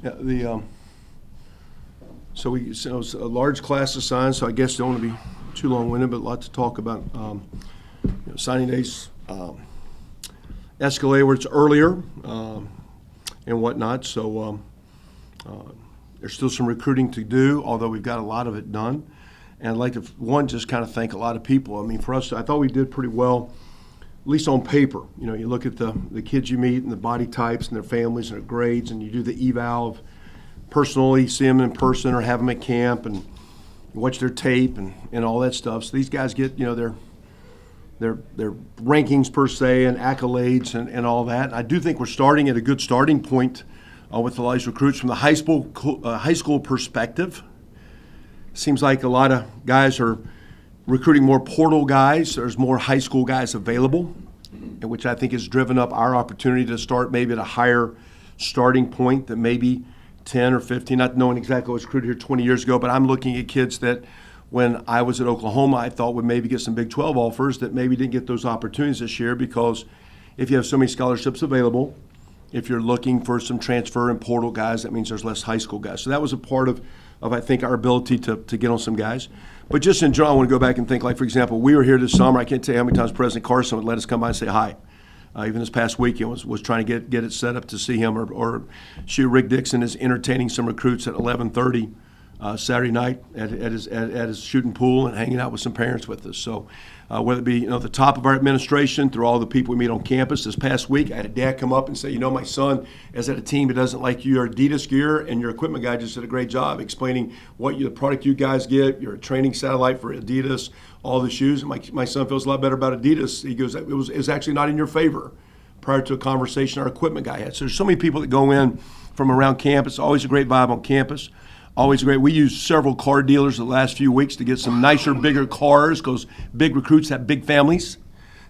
Yeah, so it was a large class assigned, so I guess don't want to be too long-winded, but a lot to talk about. Signing days escalate where it's earlier and whatnot. So there's still some recruiting to do, although we've got a lot of it done. And I'd like to, just kind of thank a lot of people. I mean, for us, I thought we did pretty well, at least on paper. You look at the kids you meet and the body types and their families and their grades, and you do the eval of personally, see them in person or have them at camp and watch their tape and all that stuff. So these guys get, their rankings per se and accolades and all that. And I do think we're starting at a good starting point with a lot of these recruits from the high school perspective. Seems like a lot of guys are recruiting more portal guys. There's more high school guys available, which I think has driven up our opportunity to start maybe at a higher starting point than maybe 10 or 15, not knowing exactly what was recruited here 20 years ago, but I'm looking at kids that when I was at Oklahoma, I thought would maybe get some Big 12 offers that maybe didn't get those opportunities this year, because if you have so many scholarships available, if you're looking for some transfer and portal guys, that means there's less high school guys. So that was a part of I think, our ability to get on some guys. But just in general, I want to go back and think, like, for example, we were here this summer. I can't tell you how many times President Carson would let us come by and say hi. Even this past weekend was trying to get it set up to see him, or Rick Dixon is entertaining some recruits at 11:30 Saturday night at his shooting pool and hanging out with some parents with us. So whether it be the top of our administration, through all the people we meet on campus. This past week, I had a dad come up and say, my son is at a team that doesn't like your Adidas gear, and your equipment guy just did a great job explaining the product you guys get. You're a training satellite for Adidas, all the shoes. And my son feels a lot better about Adidas. He goes, it was actually not in your favor prior to a conversation our equipment guy had. So there's so many people that go in from around campus. Always a great vibe on campus. Always great. We used several car dealers the last few weeks to get some nicer, bigger cars, because big recruits have big families.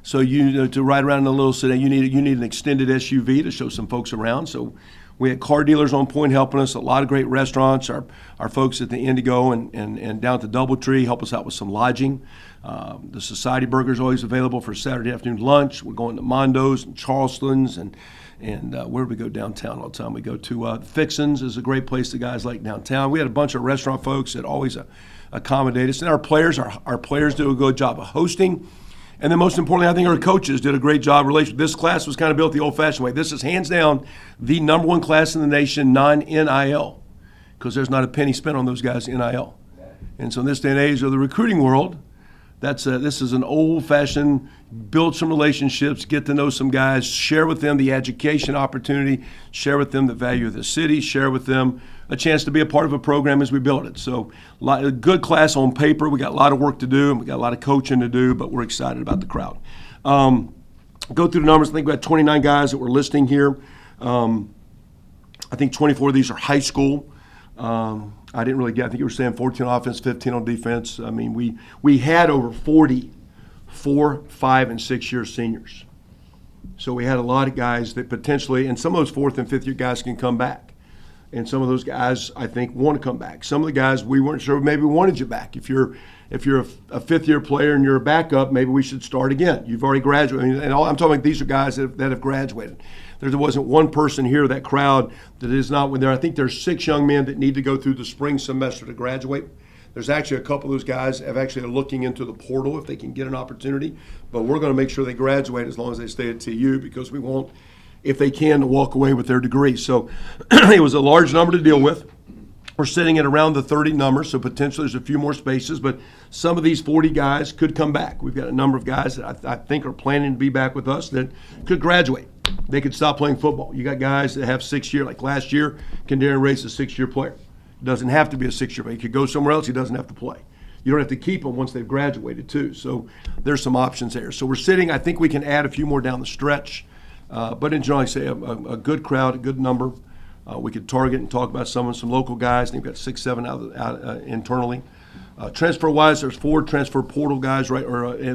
So to ride around in a little sedan, you need an extended SUV to show some folks around. So we had car dealers on point helping us. A lot of great restaurants. Our folks at the Indigo and down at the Doubletree help us out with some lodging. The Society Burger is always available for Saturday afternoon lunch. We're going to Mondo's and Charleston's and where do we go downtown all the time? We go to Fixin's is a great place the guys like downtown. We had a bunch of restaurant folks that always accommodate us. And our players do a good job of hosting. And then most importantly, I think our coaches did a great job. This class was kind of built the old-fashioned way. This is hands down the number one class in the nation, non-NIL, because there's not a penny spent on those guys NIL. And so in this day and age of the recruiting world, this is an old-fashioned, build some relationships, get to know some guys, share with them the education opportunity, share with them the value of the city, share with them a chance to be a part of a program as we build it. So a good class on paper. We got a lot of work to do, and we got a lot of coaching to do, but we're excited about the crowd. Go through the numbers. I think we got 29 guys that we're listing here. I think 24 of these are high school. I didn't really get. I think you were saying 14 on offense, 15 on defense. I mean, we had over 40 4, 5, and 6-year seniors. So we had a lot of guys that potentially, and some of those 4th and 5th year guys can come back. And some of those guys, I think, want to come back. Some of the guys we weren't sure maybe wanted you back. If you're a 5th year player and you're a backup, maybe we should start again. You've already graduated. And I'm talking, these are guys that have graduated. There wasn't one person here, that crowd, that is not there. I think there's 6 young men that need to go through the spring semester to graduate. There's actually a couple of those guys have actually are looking into the portal if they can get an opportunity. But we're going to make sure they graduate as long as they stay at TU, because we want, if they can, to walk away with their degree. So it was a large number to deal with. We're sitting at around the 30 number, so potentially there's a few more spaces, but some of these 40 guys could come back. We've got a number of guys that I think are planning to be back with us that could graduate. They could stop playing football. You got guys that have 6 year, like last year, Kendarian Race, a 6-year player. Doesn't have to be a 6-year player. He could go somewhere else. He doesn't have to play. You don't have to keep them once they've graduated too. So there's some options there. So we're sitting, I think we can add a few more down the stretch. But in general, I say a good crowd, a good number. We could target and talk about some local guys. I think we've got 6, 7 out internally. Transfer-wise, there's 4 transfer portal guys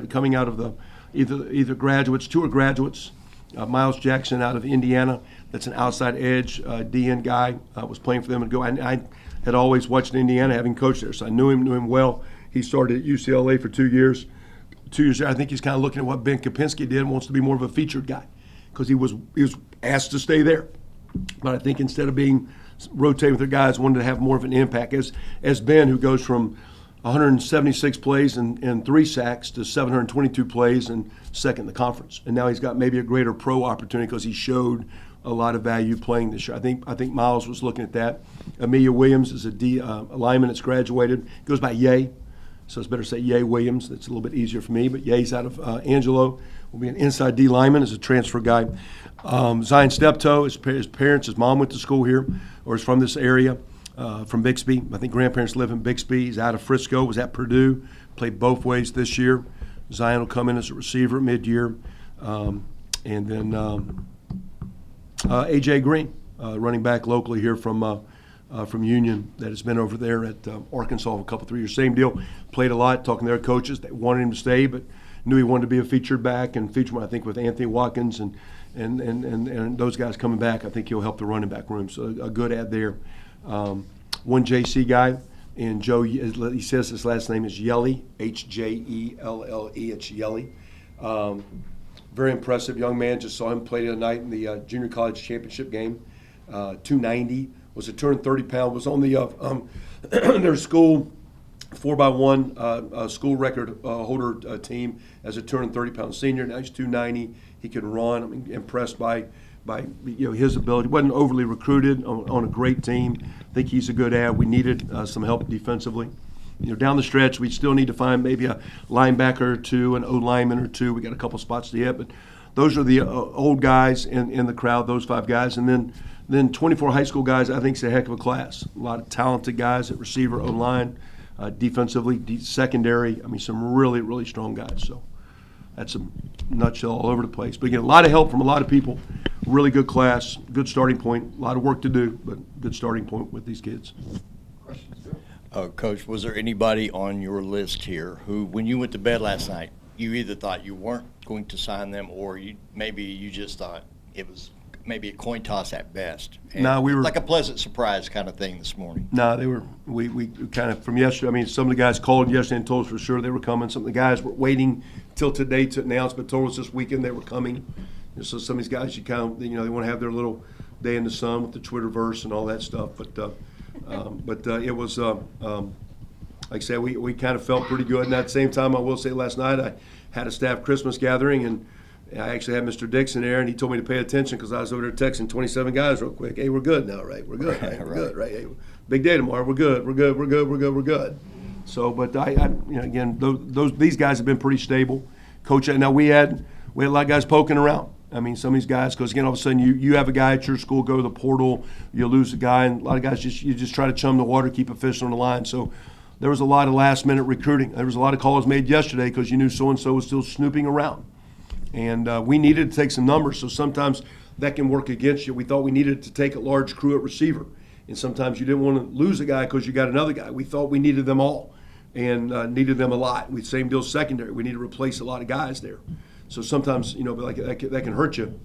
coming out of the either graduates. 2 are graduates. Miles Jackson out of Indiana. That's an outside edge DN guy. Was playing for them and I had always watched Indiana, having coached there, so I knew him well. He started at UCLA for 2 years. 2 years there, I think he's kind of looking at what Ben Kapinski did and wants to be more of a featured guy, because he was asked to stay there. But I think instead of being rotate with their guys, wanted to have more of an impact. As Ben, who goes from 176 plays and 3 sacks to 722 plays and second in the conference. And now he's got maybe a greater pro opportunity because he showed a lot of value playing this year. I think Miles was looking at that. Amelia Williams is a lineman that's graduated. Goes by Ye, so it's better to say Ye Williams. That's a little bit easier for me. But Ye's out of Angelo. Will be an inside D lineman as a transfer guy. Zion Steptoe, his parents, his mom went to school here or is from this area. From Bixby. I think grandparents live in Bixby. He's out of Frisco, was at Purdue, played both ways this year. Zion will come in as a receiver mid-year. And then A.J. Green, running back locally here from Union that has been over there at Arkansas for a couple, 3 years. Same deal, played a lot, talking to their coaches. They wanted him to stay, but knew he wanted to be a featured back and featured, I think, with Anthony Watkins and those guys coming back. I think he'll help the running back room, so a good ad there. One JC guy, and Joe, he says his last name is Yelly, H-J-E-L-L-E, it's Yelly. Very impressive young man, just saw him play the other night in the junior college championship game. 290, was a 230-pound, was on the their school 4x1 school record holder team as a 230-pound senior. Now he's 290, he can run. I'm impressed by his ability. Wasn't overly recruited on a great team. I think he's a good ad. We needed some help defensively. Down the stretch, we still need to find maybe a linebacker or two, an O-lineman or two. We got a couple spots to hit, but those are the old guys in the crowd, those 5 guys. And then 24 high school guys, I think, is a heck of a class. A lot of talented guys at receiver, O-line, defensively, secondary. I mean, some really, really strong guys. So that's a nutshell all over the place. But again, a lot of help from a lot of people. Really good class, good starting point. A lot of work to do, but good starting point with these kids. Coach, was there anybody on your list here who, when you went to bed last night, you either thought you weren't going to sign them, or maybe you just thought it was maybe a coin toss at best? No, we were like a pleasant surprise kind of thing this morning. No, they were. We kind of from yesterday. I mean, some of the guys called yesterday and told us for sure they were coming. Some of the guys were waiting till today to announce, but told us this weekend they were coming. And so some of these guys, they want to have their little day in the sun with the Twitterverse and all that stuff. But it was, like I said, we kind of felt pretty good. And at the same time, I will say last night I had a staff Christmas gathering, and I actually had Mr. Dixon there, and he told me to pay attention because I was over there texting 27 guys real quick. Hey, we're good now, right? We're good, right? We're good, right? Hey, big day tomorrow. We're good. We're good. We're good. We're good. We're good. So, but again, these guys have been pretty stable. Coach, now we had a lot of guys poking around. I mean, some of these guys, because again, all of a sudden you have a guy at your school go to the portal, you lose a guy, and a lot of guys you just try to chum the water, keep a fish on the line. So there was a lot of last-minute recruiting. There was a lot of calls made yesterday because you knew so-and-so was still snooping around. And we needed to take some numbers, so sometimes that can work against you. We thought we needed to take a large crew at receiver, and sometimes you didn't want to lose a guy because you got another guy. We thought we needed them all and needed them a lot. Same deal secondary. We need to replace a lot of guys there. So sometimes, like that can hurt you.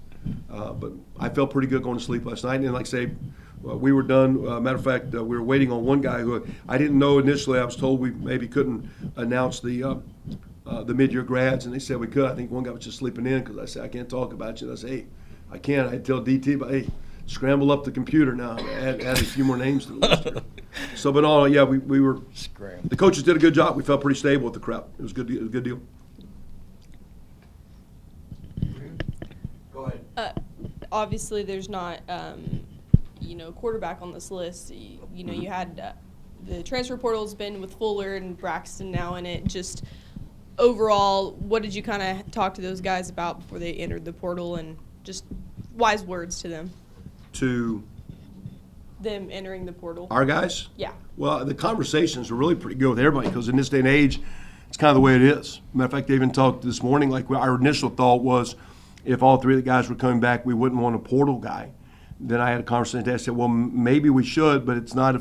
But I felt pretty good going to sleep last night. And like I say, we were done. Matter of fact, we were waiting on one guy who I didn't know initially. I was told we maybe couldn't announce the mid-year grads, and they said we could. I think one guy was just sleeping in because I said, I can't talk about you. And I said, hey, I can't. I tell DT, but hey, scramble up the computer now. Add a few more names to the list here. So, but all, yeah, we were. The coaches did a good job. We felt pretty stable with the crowd. It was good. It was a good deal. Obviously, there's not, quarterback on this list. You had the transfer portal's been with Fuller and Braxton now in it. Just overall, what did you kind of talk to those guys about before they entered the portal, and just wise words to them? To them entering the portal. Our guys? Yeah. Well, the conversations were really pretty good with everybody because in this day and age, it's kind of the way it is. Matter of fact, they even talked this morning, like our initial thought was, if all 3 of the guys were coming back, we wouldn't want a portal guy. Then I had a conversation today. I said, well, maybe we should, but it's not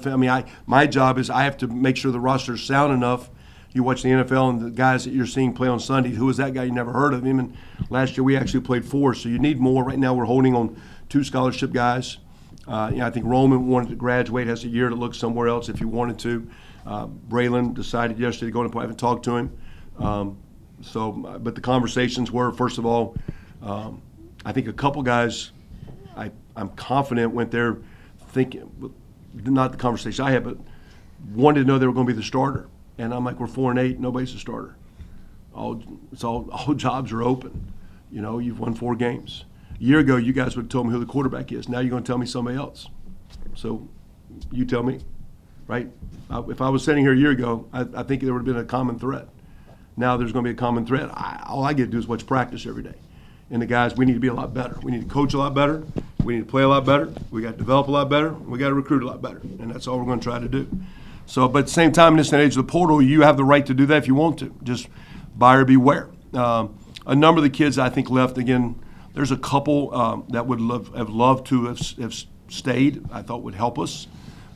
my job is I have to make sure the roster's sound enough. You watch the NFL and the guys that you're seeing play on Sunday, who was that guy? You never heard of him. And last year we actually played 4, so you need more. Right now we're holding on 2 scholarship guys. I think Roman wanted to graduate, has a year to look somewhere else if he wanted to. Braylon decided yesterday to go and play. I haven't talked to him. But the conversations were, first of all, I think a couple guys I'm confident went there thinking, not the conversation I had, but wanted to know they were going to be the starter. And I'm like, we're 4-8, nobody's a starter. All jobs are open. You know, you've won 4 games. A year ago, you guys would have told me who the quarterback is. Now you're going to tell me somebody else. So you tell me, right? If I was sitting here a year ago, I think there would have been a common thread. Now there's going to be a common thread. All I get to do is watch practice every day. And the guys, we need to be a lot better. We need to coach a lot better. We need to play a lot better. We got to develop a lot better. We got to recruit a lot better. And that's all we're going to try to do. So, but at the same time, in this age of the portal, you have the right to do that if you want to. Just buyer beware. A number of the kids I think left. Again, there's a couple that would have loved to have stayed. I thought would help us.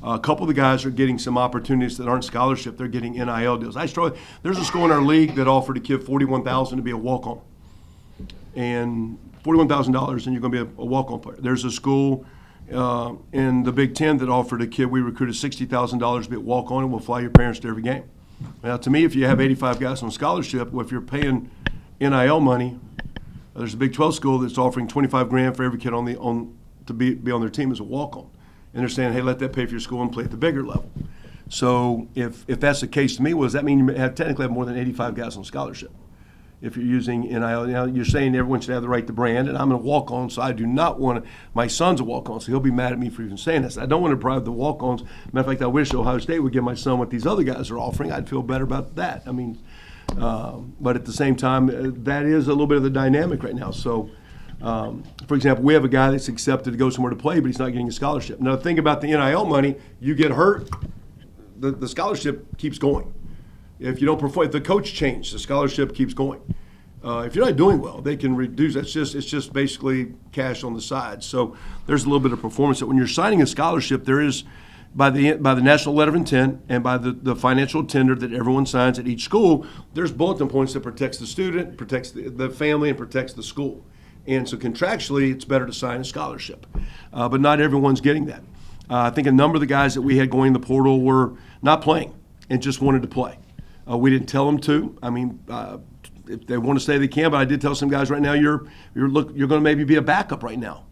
A couple of the guys are getting some opportunities that aren't scholarship. They're getting NIL deals. There's a school in our league that offered a kid $41,000 to be a walk-on, and $41,000, and you're going to be a walk-on player. There's a school in the Big Ten that offered a kid we recruited $60,000 to be a walk-on, and we'll fly your parents to every game. Now, to me, if you have 85 guys on scholarship, well, if you're paying NIL money, there's a Big 12 school that's offering $25,000 for every kid to be on their team as a walk-on. And they're saying, hey, let that pay for your school and play at the bigger level. So if that's the case to me, well, does that mean you technically have more than 85 guys on scholarship? If you're using NIL, now you're saying everyone should have the right to brand, and I'm a walk-on, so I do not want to. My son's a walk-on, so he'll be mad at me for even saying this. I don't want to deprive the walk-ons. Matter of fact, I wish Ohio State would give my son what these other guys are offering. I'd feel better about that. I mean, but at the same time, that is a little bit of the dynamic right now. So, for example, we have a guy that's accepted to go somewhere to play, but he's not getting a scholarship. Now, the thing about the NIL money, you get hurt, the scholarship keeps going. If you don't perform, if the coach changed, the scholarship keeps going. If you're not doing well, they can reduce. It's just basically cash on the side. So there's a little bit of performance. That when you're signing a scholarship, there is by the national letter of intent and by the financial tender that everyone signs at each school. There's bulletin points that protects the student, protects the family, and protects the school. And so contractually, it's better to sign a scholarship. But not everyone's getting that. I think a number of the guys that we had going in the portal were not playing and just wanted to play. We didn't tell them to. I mean, if they want to stay, they can. But I did tell some guys right now, you're going to maybe be a backup right now.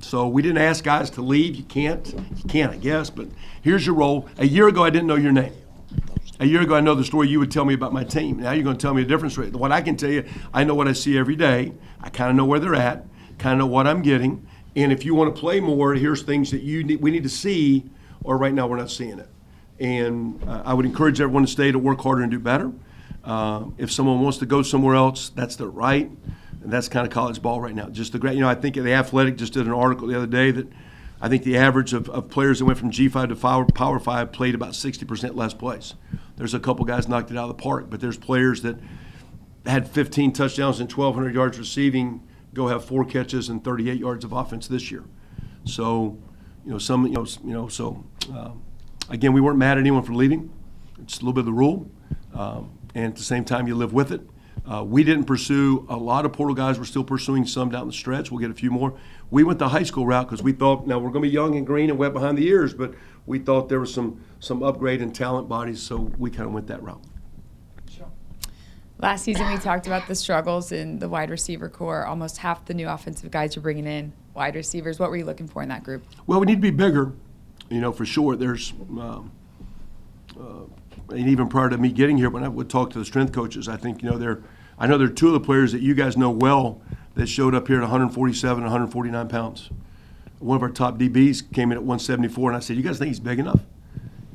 So we didn't ask guys to leave. You can't, I guess. But here's your role. A year ago, I didn't know your name. A year ago, I know the story you would tell me about my team. Now you're going to tell me a different story. What I can tell you, I know what I see every day. I kind of know where they're at, kind of know what I'm getting. And if you want to play more, here's things that we need to see, or right now we're not seeing it. And I would encourage everyone to stay, to work harder and do better. If someone wants to go somewhere else, that's their right. And that's kind of college ball right now. Just the great, I think The Athletic just did an article the other day that I think the average of players that went from G5 to Power 5 played about 60% less plays. There's a couple guys knocked it out of the park, but there's players that had 15 touchdowns and 1,200 yards receiving, go have 4 catches and 38 yards of offense this year. So, again, we weren't mad at anyone for leaving. It's a little bit of the rule. And at the same time, you live with it. We didn't pursue a lot of portal guys. We're still pursuing some down the stretch. We'll get a few more. We went the high school route because we thought, now we're going to be young and green and wet behind the ears, but we thought there was some upgrade in talent bodies, so we kind of went that route. Last season, we talked about the struggles in the wide receiver core. Almost half the new offensive guys you're bringing in, wide receivers. What were you looking for in that group? Well, we need to be bigger, for sure. There's and even prior to me getting here, when I would talk to the strength coaches, I think, I know there are 2 of the players that you guys know well that showed up here at 147, 149 pounds. One of our top DBs came in at 174, and I said, you guys think he's big enough?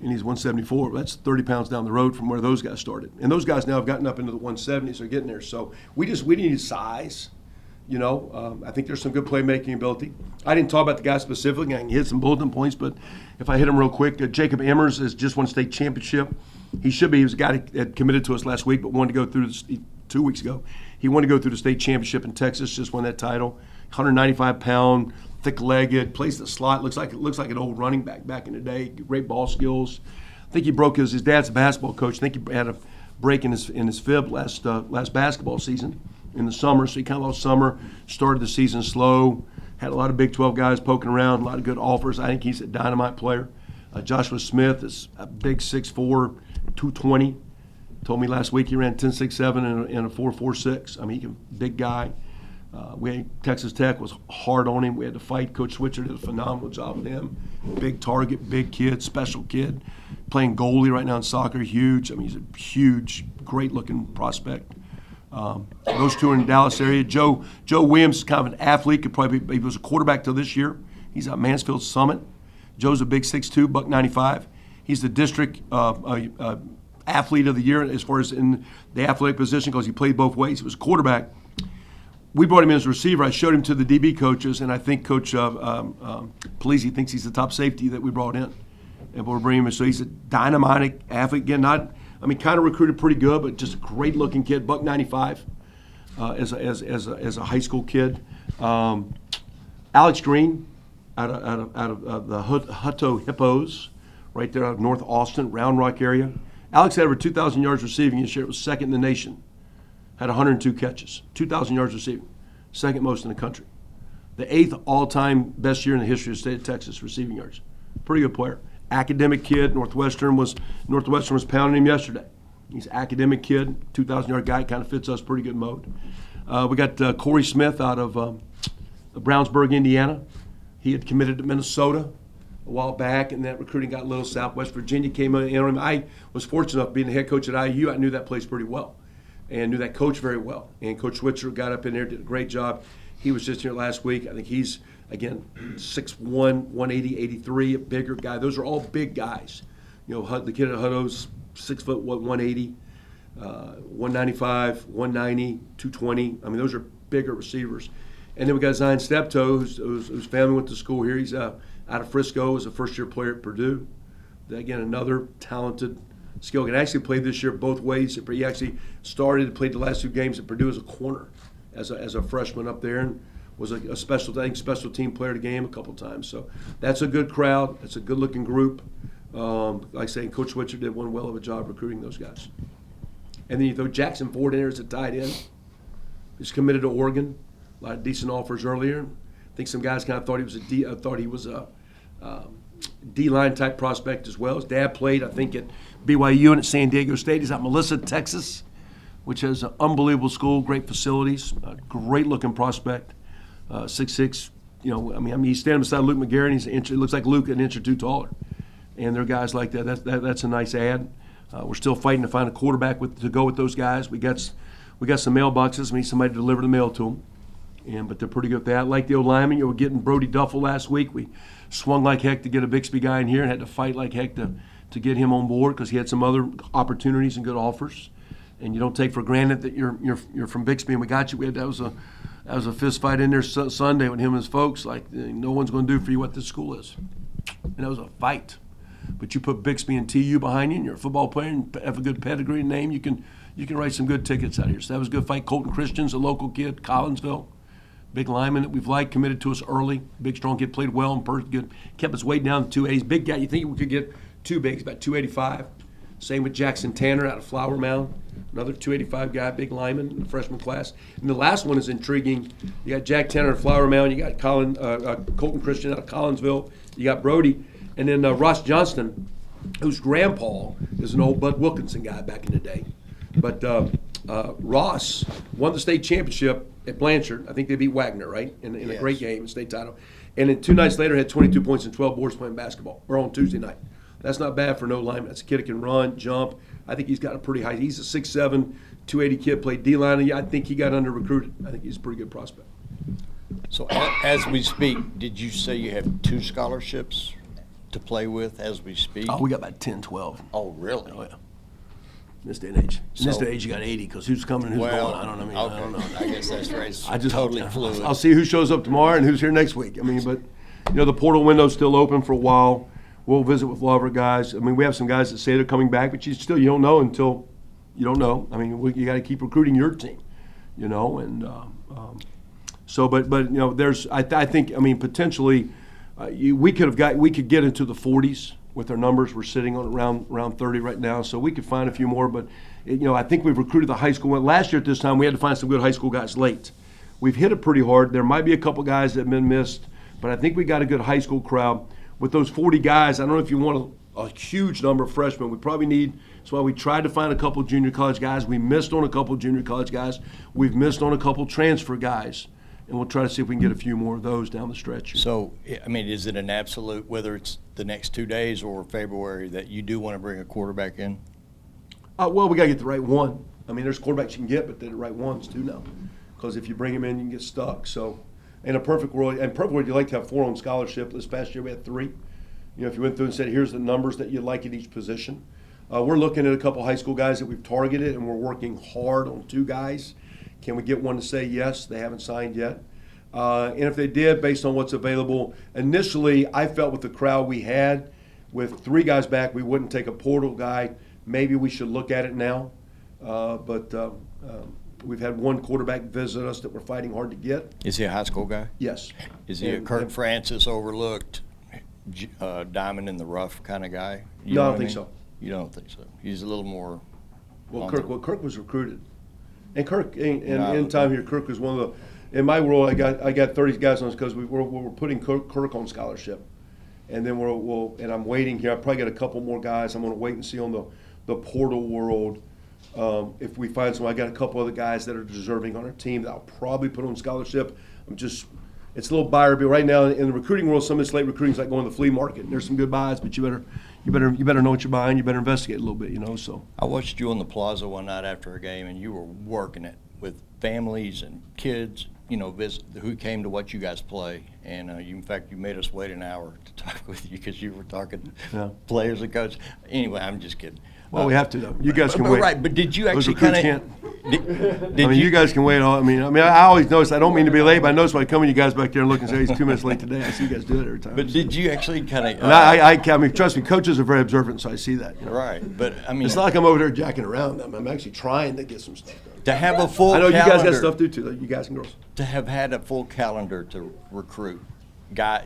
And he's 174. That's 30 pounds down the road from where those guys started. And those guys now have gotten up into the 170s. They're getting there. So we need size. I think there's some good playmaking ability. I didn't talk about the guy specifically. I can hit some bulletin points, but if I hit him real quick, Jacob Emmers has just won state championship. He should be. He was a guy that had committed to us last week, but wanted to go through 2 weeks ago. He wanted to go through the state championship in Texas. Just won that title. 195-pound, thick-legged, plays the slot. Looks like an old running back in the day. Great ball skills. I think he broke his dad's a basketball coach. I think he had a break in his fib last basketball season in the summer. So he kind of lost summer. Started the season slow. Had a lot of Big 12 guys poking around. A lot of good offers. I think he's a dynamite player. Joshua Smith is a big 6'4", 220. Told me last week he ran 10.67 and a 4.46. I mean, big guy. Texas Tech was hard on him. We had to fight. Coach Switzer did a phenomenal job with him. Big target, big kid, special kid. Playing goalie right now in soccer, huge. I mean, he's a huge, great-looking prospect. Those two are in the Dallas area. Joe Williams is kind of an athlete. He was a quarterback till this year. He's at Mansfield Summit. Joe's a big 6'2", $195. He's the district athlete of the year as far as in the athletic position because he played both ways. He was a quarterback. We brought him in as a receiver. I showed him to the DB coaches, and I think Coach Polizzi thinks he's the top safety that we brought in. And we're bringing him. So he's a dynamic athlete. Again, kind of recruited pretty good, but just a great-looking kid, $195 as a high school kid. Alex Green out of the Hutto Hippos, right there out of North Austin, Round Rock area. Alex had over 2,000 yards receiving this year. It was second in the nation. Had 102 catches, 2,000 yards receiving, second most in the country. The 8th all-time best year in the history of the state of Texas receiving yards. Pretty good player. Academic kid. Northwestern was pounding him yesterday. He's an academic kid, 2,000-yard guy, kind of fits us pretty good mode. We got Corey Smith out of Brownsburg, Indiana. He had committed to Minnesota a while back, and that recruiting got a little south. West Virginia came in on him. I was fortunate enough being the head coach at IU. I knew that place pretty well and knew that coach very well. And Coach Switzer got up in there, did a great job. He was just here last week. I think he's, again, 6'1", 180, 83, a bigger guy. Those are all big guys. You know, the kid at Hutto's 6 foot 180, 195, 190, 220. I mean, those are bigger receivers. And then we got Zion Steptoe, whose family went to school here. He's out of Frisco, was a first-year player at Purdue. Again, another talented skill. He actually played this year both ways. He actually played the last 2 games at Purdue as a corner, as a freshman up there, and was a special team player of the game a couple times. So that's a good crowd. That's a good-looking group. Like I say, Coach Switzer did one well of a job recruiting those guys. And then you throw Jackson Ford in there as a tight end. He's committed to Oregon. A lot of decent offers earlier. I think some guys kind of thought he was a D-line type prospect as well. His dad played, I think, at BYU and at San Diego State. He's at Melissa, Texas, which has an unbelievable school, great facilities, a great-looking prospect, 6'6". You know, I mean, he's standing beside Luke McGarren. He looks like Luke an inch or two taller. And there are guys like that. That's a nice ad. We're still fighting to find a quarterback to go with those guys. We got some mailboxes. We need somebody to deliver the mail to them. But they're pretty good at that. Like the old lineman, you were getting Brody Duffel last week. We swung like heck to get a Bixby guy in here and had to fight like heck to get him on board because he had some other opportunities and good offers. And you don't take for granted that you're from Bixby and we got you. That was a fist fight in there Sunday with him and his folks. Like, no one's going to do for you what this school is. And that was a fight. But you put Bixby and TU behind you, and you're a football player and have a good pedigree and name, you can write some good tickets out here. So that was a good fight. Colton Christian's a local kid, Collinsville. Big lineman that we've liked, committed to us early. Big, strong kid, played well and good. Kept his weight down to 280s. Big guy, you think we could get too big. He's about 285. Same with Jackson Tanner out of Flower Mound. Another 285 guy, big lineman in the freshman class. And the last one is intriguing. You got Jack Tanner at Flower Mound. You got Colton Christian out of Collinsville. You got Brody. And then Ross Johnston, whose grandpa is an old Bud Wilkinson guy back in the day. But Ross won the state championship at Blanchard. I think they beat Wagner, right? In a great game, state title. And then 2 nights later had 22 points and 12 boards playing basketball. Or on Tuesday night. That's not bad for no lineman. That's a kid that can run, jump. I think he's got a pretty high. He's a 6'7", 280 kid, played D-line. I think he got under-recruited. I think he's a pretty good prospect. So as we speak, did you say you have 2 scholarships to play with as we speak? Oh, we got about 10, 12. Oh, really? Oh, yeah. In this day and age. In this day and age, you got 80 because who's coming and who's going. I don't know. I don't know. I guess that's right. It's totally fluid. I'll see who shows up tomorrow and who's here next week. I mean, but, the portal window's still open for a while. We'll visit with a lot of our guys. I mean, we have some guys that say they're coming back, but you don't know until you don't know. I mean, you got to keep recruiting your team, and so, but there's, I think, potentially, we could get into the 40s with our numbers. We're sitting on around 30 right now, so we could find a few more. But I think we've recruited the high school. Last year at this time, we had to find some good high school guys late. We've hit it pretty hard. There might be a couple guys that have been missed, but I think we got a good high school crowd. With those 40 guys, I don't know if you want a huge number of freshmen. We probably need. That's why we tried to find a couple junior college guys. We missed on a couple junior college guys. We've missed on a couple transfer guys. and we'll try to see if we can get a few more of those down the stretch. So, I mean, is it an absolute, whether it's the next 2 days or February, that you do want to bring a quarterback in? Well, we got to get the right one. I mean, there's quarterbacks you can get, but they're the right ones too now. Because if you bring them in, you can get stuck. So, in a perfect world, you like to have 4 on scholarship. This past year we had 3. You know, if you went through and said, here's the numbers that you like at each position. We're looking at a couple high school guys that we've targeted, and we're working hard on 2 guys. Can we get one to say yes? They haven't signed yet. And if they did, based on what's available, initially I felt with the crowd we had, with 3 guys back, we wouldn't take a portal guy. Maybe we should look at it now. But we've had 1 quarterback visit us that we're fighting hard to get. Is he a high school guy? Yes. Is he a Kirk Francis overlooked, diamond in the rough kind of guy? You No, I know don't think what so. You don't think so? He's a little more. Well, on Kirk was recruited, and Kirk No. in time here, Kirk was one of the. In my role, I got 30 guys on this because we're putting Kirk on scholarship, and then and I'm waiting here. I probably got a couple more guys. I'm going to wait and see on the portal world. If we find some, I got a couple other guys that are deserving on our team that I'll probably put on scholarship. It's a little buyer bill right now in the recruiting world. Some of this late recruiting is like going to the flea market. And there's some good buys, but you better know what you're buying. You better investigate a little bit, So I watched you on the plaza one night after a game, and you were working it with families and kids, who came to watch you guys play. And in fact, you made us wait an hour to talk with you because you were talking players and coaches. Anyway, I'm just kidding. Well, we have to though. You guys can wait. Right, but did you Those actually recruits kind of? can't. You guys can wait. I always notice. I don't mean to be late, but I notice when I come in, you guys back there and look and say he's 2 minutes late today. I see you guys do that every time. But did you actually kind of? And I mean, trust me, coaches are very observant, so I see that. Right, but I mean, it's not like I'm over there jacking around them. I'm actually trying to get some stuff done. To have a full. I know calendar, you guys got stuff to do too, though, you guys and girls. To have had a full calendar to recruit,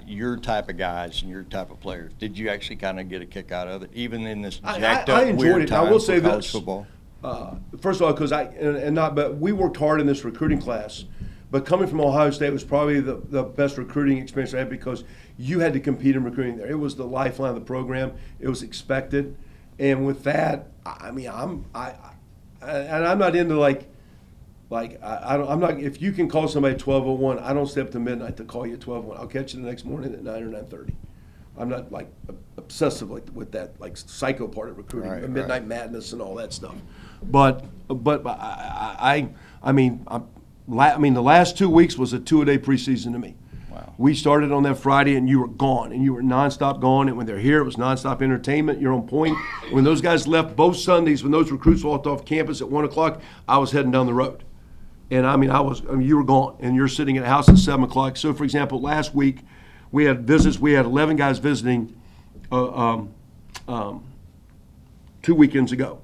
your type of guys and your type of players. Did you actually kind of get a kick out of it, even in this jacked I up enjoyed weird it. time I will for say college this. football? First of all, but we worked hard in this recruiting class. But coming from Ohio State was probably the best recruiting experience I had because you had to compete in recruiting there. It was the lifeline of the program. It was expected, and with that, I'm not into I'm not. If you can call somebody at 12:01, I don't stay up to midnight to call you at 12:01. I'll catch you the next morning at 9 or 9:30. I'm not obsessive with that psycho part of recruiting, Right, the midnight madness and all that stuff. But I mean the last 2 weeks was a 2-a-day preseason to me. Wow. We started on that Friday and you were gone, and you were nonstop gone. And when they're here, it was nonstop entertainment. You're on point. When those guys left both Sundays, when those recruits walked off campus at 1 o'clock, I was heading down the road. And you were gone, and you're sitting at a house at 7 o'clock. So, for example, last week we had visits. We had 11 guys visiting 2 weekends ago.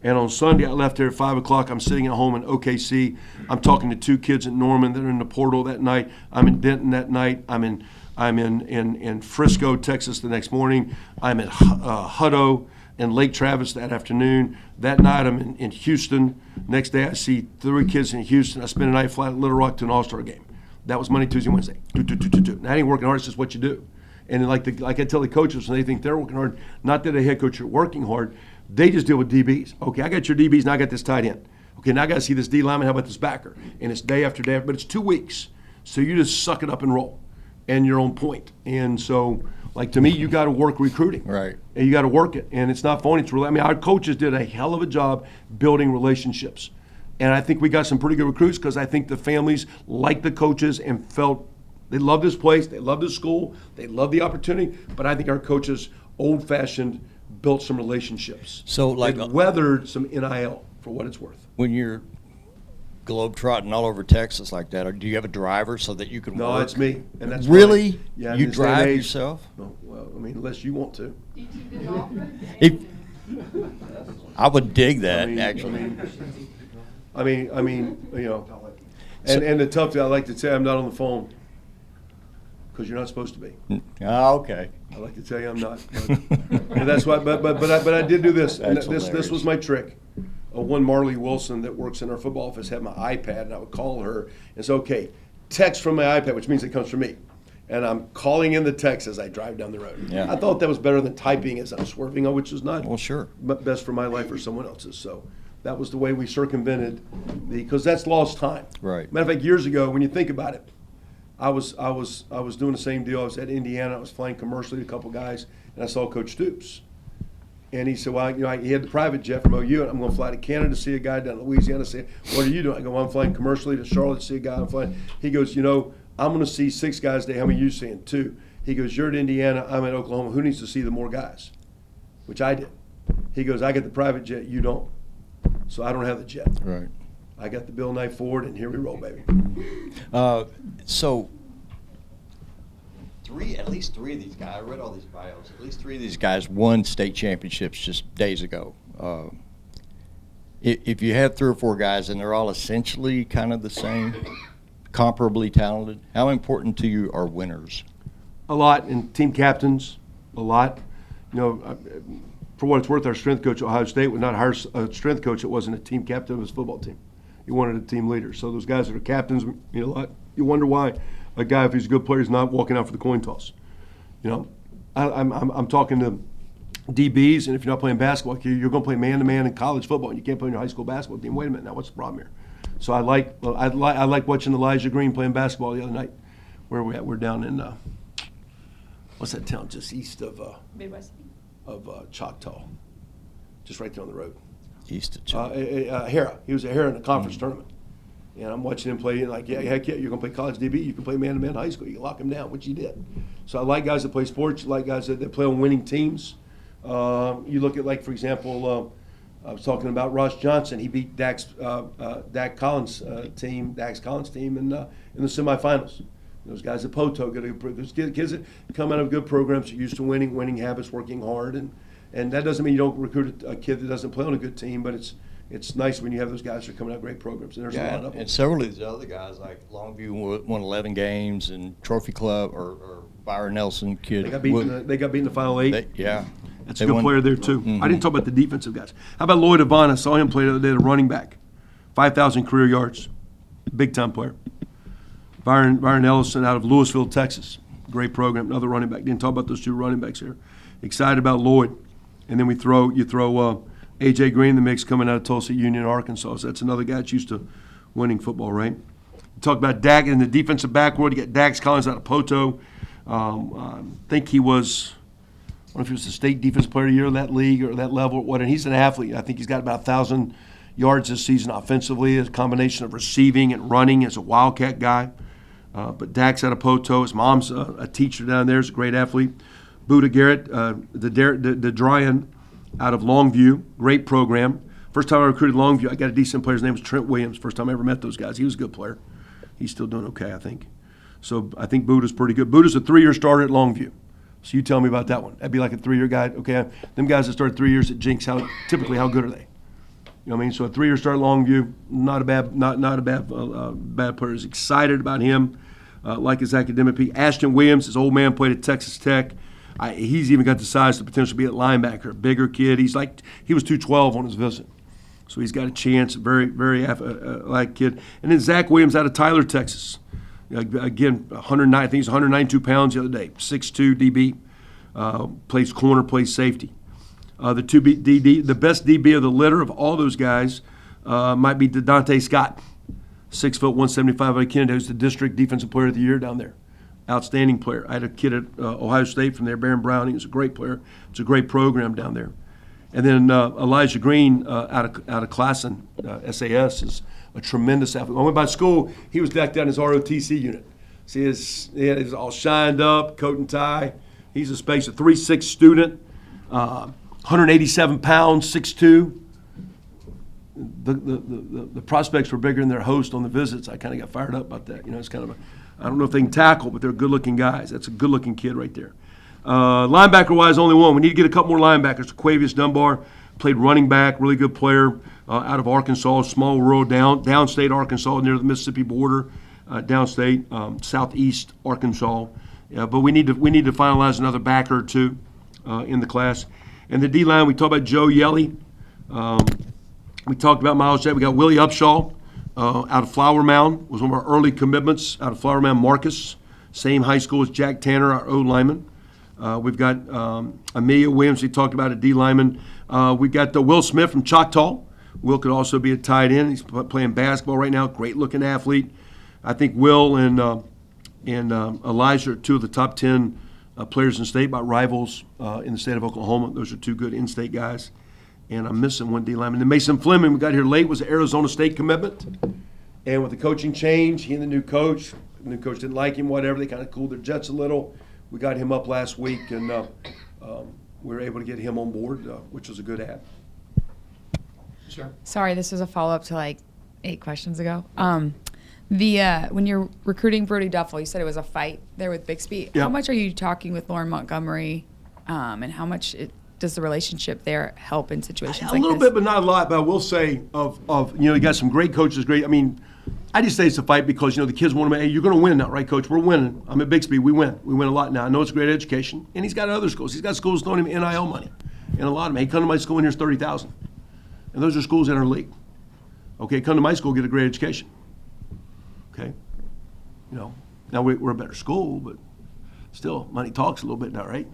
And on Sunday, I left there at 5 o'clock. I'm sitting at home in OKC. I'm talking to 2 kids at Norman that are in the portal that night. I'm in Denton that night. I'm in Frisco, Texas the next morning. I'm at Hutto and Lake Travis that afternoon. That night, I'm in Houston. Next day, I see 3 kids in Houston. I spend a night flying at Little Rock to an All-Star game. That was Monday, Tuesday, Wednesday. Now, I ain't working hard. It's just what you do. And like I tell the coaches when they think they're working hard, not that a head coach are working hard, they just deal with DBs. Okay, I got your DBs, now I got this tight end. Okay, now I got to see this D lineman, how about this backer? And it's day after day, but it's 2 weeks. So you just suck it up and roll, and you're on point. And so, to me, you got to work recruiting. Right. And you got to work it. And it's not phony. It's really, our coaches did a hell of a job building relationships. And I think we got some pretty good recruits because I think the families liked the coaches and felt they love this place, they love this school, they love the opportunity. But I think our coaches, old-fashioned, built some relationships. So, they weathered some NIL for what it's worth. When you're globetrotting all over Texas like that, or do you have a driver so that you can work? No, it's me. And that's really? Fine. Yeah, you in this day and drive age- yourself? No, well, unless you want to. If, I would dig that, actually. I mean, and the tough thing I like to say, I'm not on the phone because you're not supposed to be. Oh, okay. I like to tell you I'm not. But that's why. But I did do this. And That's this hilarious. was my trick. One Marley Wilson that works in our football office had my iPad, and I would call her and say, "Okay, text from my iPad," which means it comes from me. And I'm calling in the text as I drive down the road. Yeah. I thought that was better than typing as I'm swerving, which is not Well, sure. best for my life or someone else's. So That was the way we circumvented because that's lost time. Right. Matter of fact, years ago, when you think about it, I was doing the same deal. I was at Indiana. I was flying commercially to a couple guys, and I saw Coach Stoops. And he said, well, he had the private jet from OU, and I'm going to fly to Canada to see a guy down in Louisiana. Say, what are you doing? I go, well, I'm flying commercially to Charlotte to see a guy. I'm flying. He goes, I'm going to see 6 guys today. How many are you seeing? 2. He goes, you're at Indiana. I'm at Oklahoma. Who needs to see the more guys? Which I did. He goes, I got the private jet. You don't. So I don't have the jet. Right. I got the Bill Nye Ford, and here we roll, baby. So at least three of these guys, I read all these bios, at least 3 of these guys won state championships just days ago. If you have 3 or 4 guys and they're all essentially kind of the same, comparably talented, how important to you are winners? A lot, and team captains, a lot. For what it's worth, our strength coach at Ohio State would not hire a strength coach that wasn't a team captain of his football team. He wanted a team leader. So those guys that are captains mean a lot. You wonder why a guy, if he's a good player, is not walking out for the coin toss. I'm talking to DBs, and if you're not playing basketball, you're going to play man-to-man in college football, and you can't play in your high school basketball team. Wait a minute, now what's the problem here? So I like watching Elijah Green playing basketball the other night. Where are we at? We're down in what's that town just east of Midwest. Choctaw, just right there on the road. East of Choctaw. Hera. He was at Hera in the conference tournament. And I'm watching him play, and like, yeah, heck yeah, you're going to play college DB. You can play man-to-man in high school. You can lock him down, which he did. So I like guys that play sports. I like guys that play on winning teams. You look at, like, for example, I was talking about Ross Johnson. He beat Dax Collins' team in the semifinals. Those guys at Poto, those kids that come out of good programs are used to winning habits, working hard, and that doesn't mean you don't recruit a kid that doesn't play on a good team, but it's nice when you have those guys that are coming out of great programs, and there's a lot of them. And several of these other guys, like Longview won 11 games, and Trophy Club or Byron Nelson kid. They got beat in the final 8. That's a good player there too. Mm-hmm. I didn't talk about the defensive guys. How about Lloyd Avon? I saw him play the other day at a running back, 5,000 career yards, big time player. Byron Ellison out of Louisville, Texas. Great program, another running back. Didn't talk about those 2 running backs here. Excited about Lloyd. And then you throw A.J. Green in the mix coming out of Tulsa Union, Arkansas. So that's another guy that's used to winning football, right? Talk about Dak in the defensive back world. You got Dax Collins out of Poto. I think he was, I don't know if he was the state defensive player of the year in that league or that level or what. And he's an athlete. I think he's got about 1,000 yards this season offensively. It's a combination of receiving and running. As a Wildcat guy. But Dax out of Poto, his mom's a teacher down there. He's a great athlete. Buda Garrett, the Dryan out of Longview, great program. First time I recruited Longview, I got a decent player. His name was Trent Williams. First time I ever met those guys. He was a good player. He's still doing okay, I think. So I think Buda's pretty good. Buda's a 3-year starter at Longview. So you tell me about that one. That'd be like a 3-year guy. Okay, them guys that started 3 years at Jinx, typically how good are they? You know what I mean? So a 3-year start at Longview, not a bad player. He's excited about him, like his academic peak. Ashton Williams, his old man, played at Texas Tech. He's even got the size to potentially be at linebacker. A bigger kid. He was 212 on his visit, so he's got a chance. Very, very like kid. And then Zach Williams out of Tyler, Texas. Again, 109. I think he's 192 pounds the other day. 6'2" DB. Plays corner, plays safety. The best DB of the litter of all those guys might be Dante Scott, 6 foot 175 out of Canada, who's the district defensive player of the year down there. Outstanding player. I had a kid at Ohio State from there, Baron Browning. He's a great player. It's a great program down there. And then Elijah Green out of Classen, SAS, is a tremendous athlete. When I went by school, he was decked out in his ROTC unit. See, he's all shined up, coat and tie. He's a 3'6" student. 187 pounds, 6'2". The prospects were bigger than their host on the visits. I kind of got fired up about that. It's kind of I don't know if they can tackle, but they're good-looking guys. That's a good-looking kid right there. Linebacker-wise, only one. We need to get a couple more linebackers. Quavius Dunbar played running back, really good player out of Arkansas, small rural downstate Arkansas near the Mississippi border, downstate, southeast Arkansas. But we need to finalize another backer or 2 in the class. And the D-line, we talked about Joe Yelly. We talked about Miles J. We got Willie Upshaw out of Flower Mound. Was one of our early commitments out of Flower Mound. Marcus, same high school as Jack Tanner, our O lineman. We've got Amelia Williams, we talked about, a D lineman. We've got Will Smith from Choctaw. Will could also be a tight end. He's playing basketball right now. Great-looking athlete. I think Will and Elijah are two of the top 10 players in state by rivals in the state of Oklahoma. Those are two good in-state guys. And I'm missing one D lineman. And Mason Fleming, we got here late, was an Arizona State commitment. And with the coaching change, he and the new coach didn't like him, whatever. They kind of cooled their jets a little. We got him up last week, and we were able to get him on board, which was a good ad. Sure. Sorry, this was a follow-up to like 8 questions ago. When you're recruiting Brody Duffel, you said it was a fight there with Bixby. Yeah. How much are you talking with Lauren Montgomery, and how much does the relationship there help in situations like this? A little bit, but not a lot. But I will say, you got some great coaches. Great. I mean, I just say it's a fight because the kids want to. Hey, you're going to win now, right, Coach? We're winning. I'm at Bixby. We win. We win a lot now. I know it's a great education, and he's got other schools. He's got schools throwing him NIL money, and a lot of them. Hey, come to my school, and here's $30,000, and those are schools in our league. Okay, come to my school, get a great education. Okay, now we're a better school, but still, money talks a little bit now, right?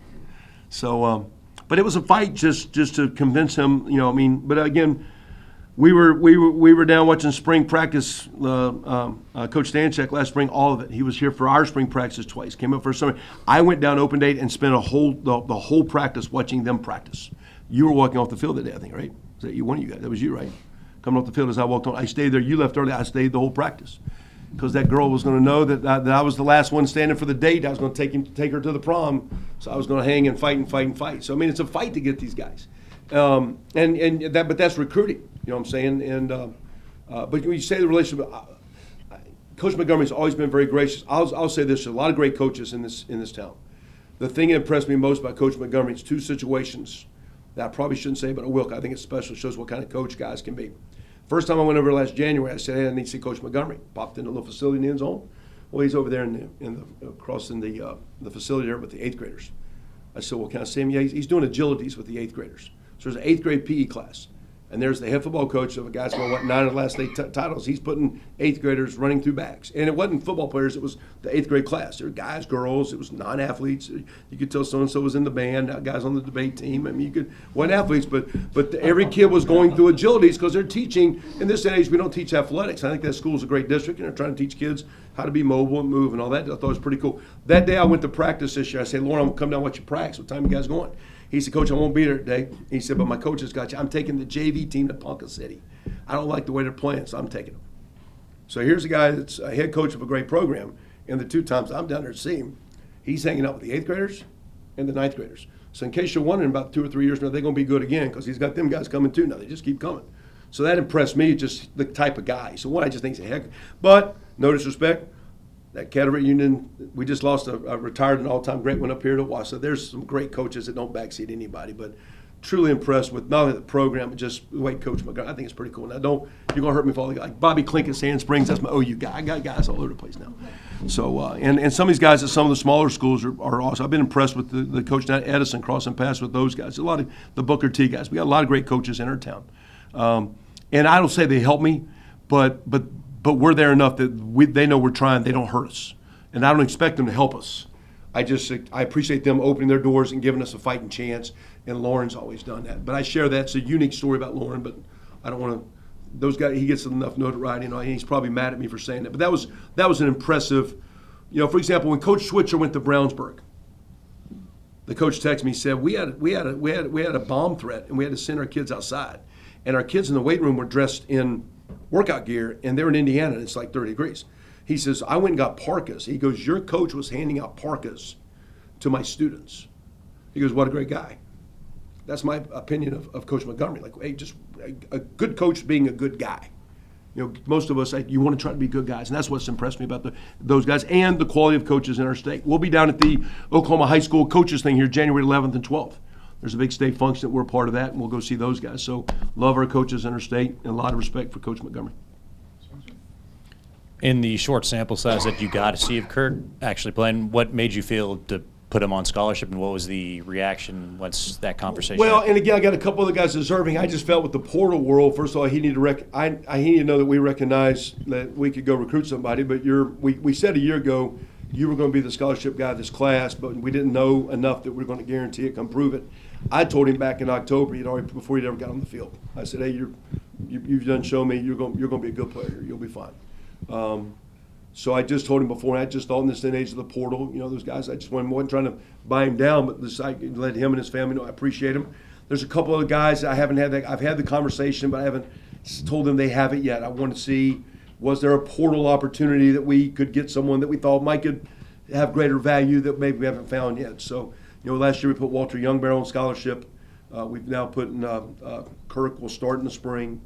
So, but it was a fight just to convince him, But again, we were down watching spring practice. Coach Stanchek last spring, all of it. He was here for our spring practice twice. Came up for summer. I went down open date and spent the whole practice watching them practice. You were walking off the field that day, I think, right? Was that you? One of you guys? That was you, right? Coming off the field as I walked on. I stayed there. You left early. I stayed the whole practice. Because that girl was going to know that I was the last one standing for the date. I was going to take her to the prom, so I was going to hang and fight and fight and fight. So I mean, it's a fight to get these guys, but that's recruiting. You know what I'm saying? And but when you say the relationship, Coach Montgomery's always been very gracious. I'll say this: there's a lot of great coaches in this town. The thing that impressed me most about Coach Montgomery is 2 situations that I probably shouldn't say, but I will. I think it's special. It shows what kind of coach guys can be. First time I went over last January, I said, "Hey, I need to see Coach Montgomery." Popped in a little facility in the end zone. Well, he's over there across in the facility there with the 8th graders. I said, "Well, can I see him?" Yeah, he's doing agilities with the 8th graders. So there's an 8th grade PE class. And there's the head football coach of a guy's won 9 of the last 8 titles. He's putting 8th graders running through bags. And it wasn't football players, it was the 8th grade class. There were guys, girls, it was non-athletes. You could tell so-and-so was in the band, guys on the debate team. I mean, wasn't athletes, but every kid was going through agilities because they're teaching. In this age, we don't teach athletics. I think that school's a great district, and they're trying to teach kids how to be mobile and move and all that. I thought it was pretty cool. That day I went to practice this year. I said, "Lauren, I'm going to come down and watch you practice. What time you guys going?" He said, "Coach, I won't be there today." He said, "But my coach has got you. I'm taking the JV team to Ponca City. I don't like the way they're playing, so I'm taking them." So here's a guy that's a head coach of a great program, and the 2 times I'm down there to see him, he's hanging out with the 8th graders and the 9th graders. So in case you're wondering, about 2 or 3 years from now, they're going to be good again because he's got them guys coming too now. They just keep coming. So that impressed me, just the type of guy. So one, I just think he's a heck. But no disrespect, that Category Union, we just lost a retired and all-time great one up here to watch. So there's some great coaches that don't backseat anybody, but truly impressed with not only the program, but just the way Coach Montgomery. I think it's pretty cool. Now, you're going to hurt me for all the guys. Like Bobby Klink at Sand Springs, that's my OU guy. I got guys all over the place now. So, and some of these guys at some of the smaller schools are awesome. I've been impressed with the coach down at Edison, crossing paths with those guys. A lot of the Booker T guys. We got a lot of great coaches in our town. And I don't say they help me, but we're there enough that they know we're trying. They don't hurt us. And I don't expect them to help us. I appreciate them opening their doors and giving us a fighting chance, and Lauren's always done that. But I share that. It's a unique story about Lauren, but I don't want to – those guys, he gets enough notoriety, and he's probably mad at me for saying that. But that was an impressive – for example, when Coach Switzer went to Brownsburg, the coach texted me, said, we had a bomb threat, and we had to send our kids outside. And our kids in the weight room were dressed in workout gear, and they're in Indiana, and it's like 30 degrees. He says, "I went and got parkas." He goes, "Your coach was handing out parkas to my students." He goes, "What a great guy." That's my opinion of Coach Montgomery. Like, hey, just a good coach being a good guy. Most of us, you want to try to be good guys, and that's what's impressed me about those guys and the quality of coaches in our state. We'll be down at the Oklahoma High School coaches thing here January 11th and 12th. There's a big state function that we're a part of that, and we'll go see those guys. So love our coaches in our state, and a lot of respect for Coach Montgomery. In the short sample size that you got to see of Kurt actually playing, what made you feel to put him on scholarship, and what was the reaction once that conversation Well, happened? and again, I got a couple other guys deserving. I just felt with the portal world, first of all, he needed to know that we recognize that we could go recruit somebody. But we said a year ago you were going to be the scholarship guy of this class, but we didn't know enough that we were going to guarantee it, come prove it. I told him back in October, before he'd ever got on the field. I said, "Hey, you've done show me you're going to be a good player. You'll be fine. So I just told him before, and I just thought in this day and age of the portal, those guys, I just wasn't trying to buy him down, but I let him and his family know I appreciate him. There's a couple of guys I haven't had I've had the conversation, but I haven't told them they have it yet. I want to see, was there a portal opportunity that we could get someone that we thought might could have greater value that maybe we haven't found yet. So, last year we put Walter Youngbarrow on scholarship. We've now put in Kirk will start in the spring,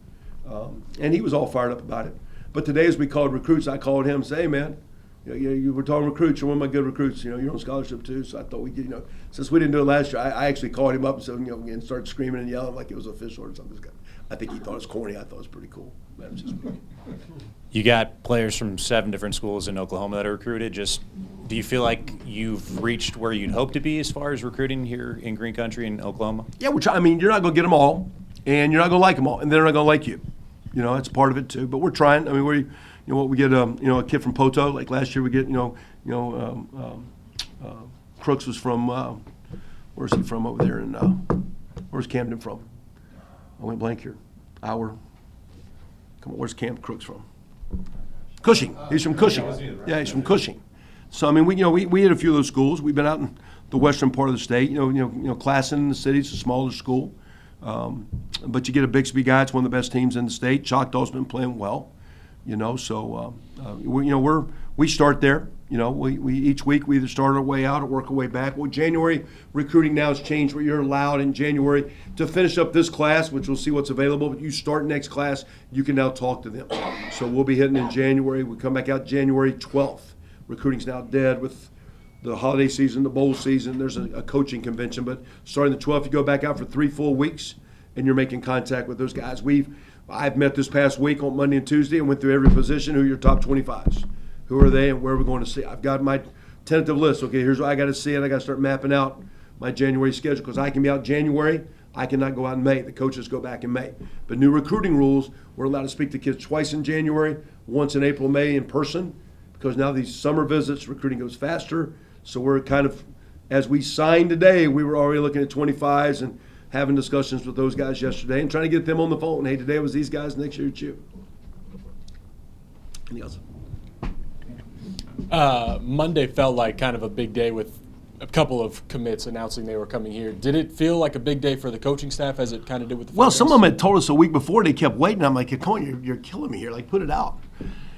and he was all fired up about it. But today, as we called recruits, I called him and said, hey, man, you were talking recruits. You're one of my good recruits. You're on scholarship too. So I thought we could, since we didn't do it last year, I actually called him up and said, and started screaming and yelling like it was official or something. I think he thought it was corny. I thought it was pretty cool. That was just me. You got players from 7 different schools in Oklahoma that are recruited. Just do you feel like you've reached where you'd hope to be as far as recruiting here in Green Country in Oklahoma? Yeah, you're not going to get them all, and you're not going to like them all, and they're not going to like you. It's part of it too. But we're trying. we get a kid from Poto. Like last year, we get Crooks was from where's he from over there? And where's Camden from? I went blank here. Come on, where's Crooks from? Cushing. He's from Cushing. Yeah, he's from Cushing. So we had a few of those schools. We've been out in the western part of the state. Classen in the city. It's a smaller school. But you get a Bixby guy. It's one of the best teams in the state. Choctaw's been playing well, So we start there. We each week we either start our way out or work our way back. Well, January recruiting now has changed where you're allowed in January to finish up this class, which we'll see what's available. But you start next class, you can now talk to them. So we'll be hitting in January. We come back out January 12th. Recruiting's now dead with the holiday season, the bowl season. There's a coaching convention, but starting the 12th, you go back out for 3 full weeks, and you're making contact with those guys. I've met this past week on Monday and Tuesday and went through every position. Who are your top 25s? Who are they, and where are we going to see? I've got my tentative list. Okay, here's what I got to see, and I got to start mapping out my January schedule because I can be out January. I cannot go out in May. The coaches go back in May. But new recruiting rules, we're allowed to speak to kids twice in January, once in April, May in person, because now these summer visits, recruiting goes faster. So we're kind of, as we signed today, we were already looking at 25s and having discussions with those guys yesterday and trying to get them on the phone. Hey, today was these guys, next year it's you. Anything else? Monday felt like kind of a big day with a couple of commits announcing they were coming here. Did it feel like a big day for the coaching staff as it kind of did with the Well, football some of guys? them had told us a week before. They kept waiting. I'm like, come on, you're killing me here. Like, put it out.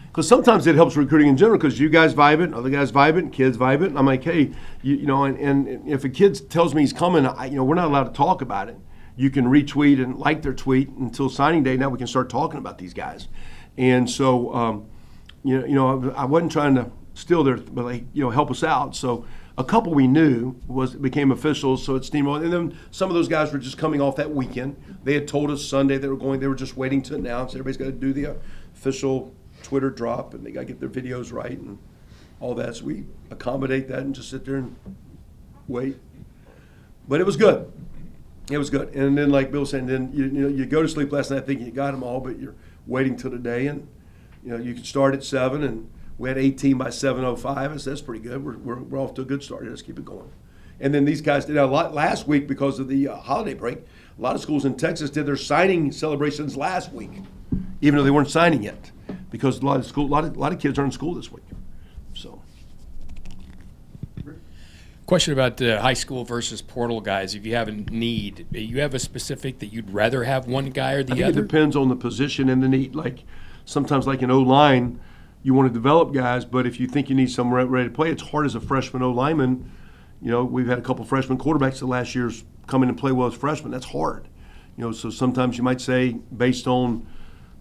Because sometimes it helps recruiting in general because you guys vibe it, other guys vibe it, kids vibe it. And I'm like, hey, and if a kid tells me he's coming, we're not allowed to talk about it. You can retweet and like their tweet until signing day. Now we can start talking about these guys. And so, I wasn't trying to steal their, but help us out. So a couple we knew became officials, so it's steamrolled. And then some of those guys were just coming off that weekend. They had told us Sunday they were going. They were just waiting to announce. Everybody's got to do the official Twitter drop, and they got to get their videos right and all that. So we accommodate that and just sit there and wait. But it was good. It was good. And then, like Bill said, then you go to sleep last night thinking you got them all, but you're waiting till the day, and you can start at 7, and we had 18 by 7:05. I said, that's pretty good. We're off to a good start. Let's keep it going. And then these guys did a lot last week because of the holiday break. A lot of schools in Texas did their signing celebrations last week, even though they weren't signing yet, because a lot of kids are in school this week. So. Question about the high school versus portal guys. If you have a need, you have a specific that you'd rather have one guy or the I think other? it depends on the position and the need. Like sometimes, like in O-line, you want to develop guys, but if you think you need someone ready to play, it's hard as a freshman O-lineman. We've had a couple freshman quarterbacks the last years come in and play well as freshmen. That's hard. So sometimes you might say, based on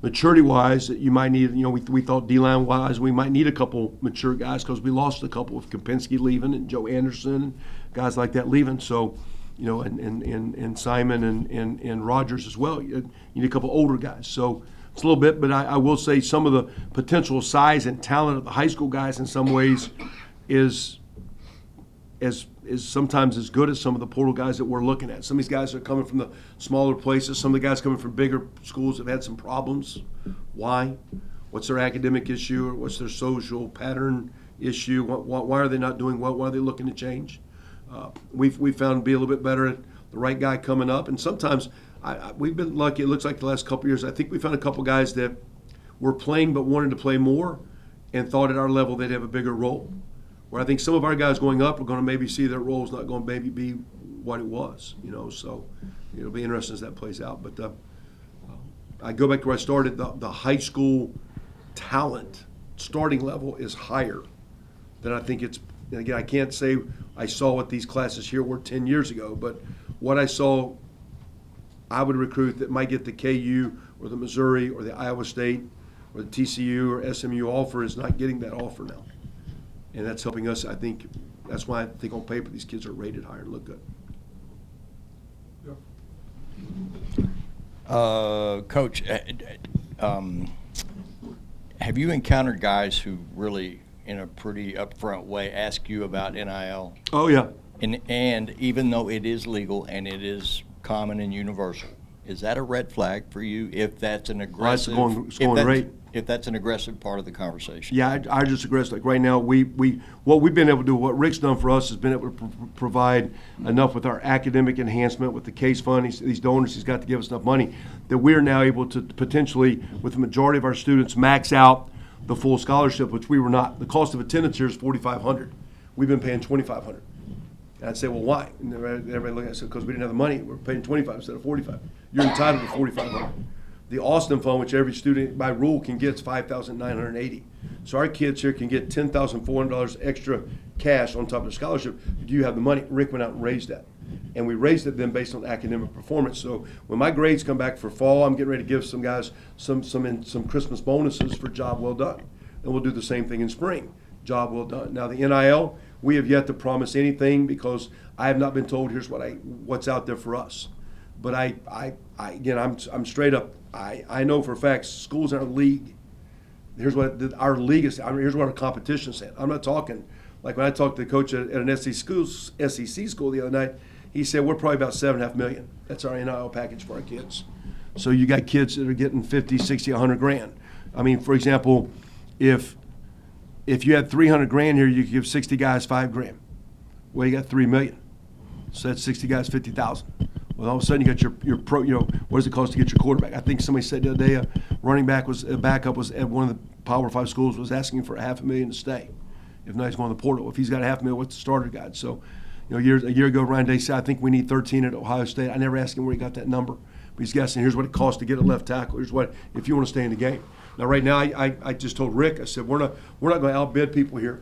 maturity-wise, that you might need, we thought D-line-wise, we might need a couple mature guys because we lost a couple with Kopinski leaving and Joe Anderson and guys like that leaving. So, and Simon and Rogers as well. You need a couple older guys. So it's a little bit, but I will say some of the potential size and talent of the high school guys in some ways is sometimes as good as some of the portal guys that we're looking at. Some of these guys are coming from the smaller places. Some of the guys coming from bigger schools have had some problems. Why? What's their academic issue, or what's their social pattern issue? Why are they not doing well? Why are they looking to change? We've found to be a little bit better at the right guy coming up. And sometimes we've been lucky. It looks like the last couple of years, I think we found a couple guys that were playing but wanted to play more and thought at our level they'd have a bigger role. Where I think some of our guys going up are going to maybe see their roles not going to maybe be what it was, So it'll be interesting as that plays out. But I go back to where I started. The high school talent starting level is higher than I think it's. And again, I can't say I saw what these classes here were 10 years ago, but what I saw, I would recruit that might get the KU or the Missouri or the Iowa State or the TCU or SMU offer is not getting that offer now. And that's helping us. I think that's why I think on paper these kids are rated higher and look good. Coach, have you encountered guys who really, in a pretty upfront way, ask you about NIL? Oh, yeah. And even though it is legal and it is common and universal, is that a red flag for you if that's an aggressive if that's an aggressive part of the conversation? Yeah, I just aggressive. Like right now, what we've been able to do, what Rick's done for us, has been able to provide enough with our academic enhancement, with the case fund, these donors, he's got to give us enough money that we're now able to potentially, with the majority of our students, max out the full scholarship, which we were not. The cost of attendance here is $4,500. We've been paying $2,500. And I'd say, well, why? And everybody looked at us, because we didn't have the money. We're paying $25 instead of $45. You're entitled to $4,500. The Austin Fund, which every student by rule can get, is $5,980. So our kids here can get $10,400 extra cash on top of the scholarship. Do you have the money? Rick went out and raised that. And we raised it then based on academic performance. So when my grades come back for fall, I'm getting ready to give some guys some Christmas bonuses for job well done. And we'll do the same thing in spring, job well done. Now the NIL, we have yet to promise anything because I have not been told here's what's out there for us. But I'm straight up. I know for a fact schools in our league. Here's what our league is. Here's what our competition is saying. I'm not talking like when I talked to the coach at an SEC school the other night. He said we're probably about $7.5 million. That's our NIL package for our kids. So you got kids that are getting 50, 60, 100 grand. I mean, for example, if you had 300 grand here, you could give 60 guys $5 grand. Well, you got 3 million. So that's 60 guys, 50,000. Well, all of a sudden you got your pro. What does it cost to get your quarterback? I think somebody said the other day a backup was at one of the Power 5 schools was asking for $500,000 to stay. If not, he's going to the portal. If he's got $500,000, what's the starter guide? So, a year ago, Ryan Day said, I think we need 13 at Ohio State. I never asked him where he got that number. But he's guessing, here's what it costs to get a left tackle. Here's what, if you want to stay in the game. Now, right now, I just told Rick, I said, we're not going to outbid people here.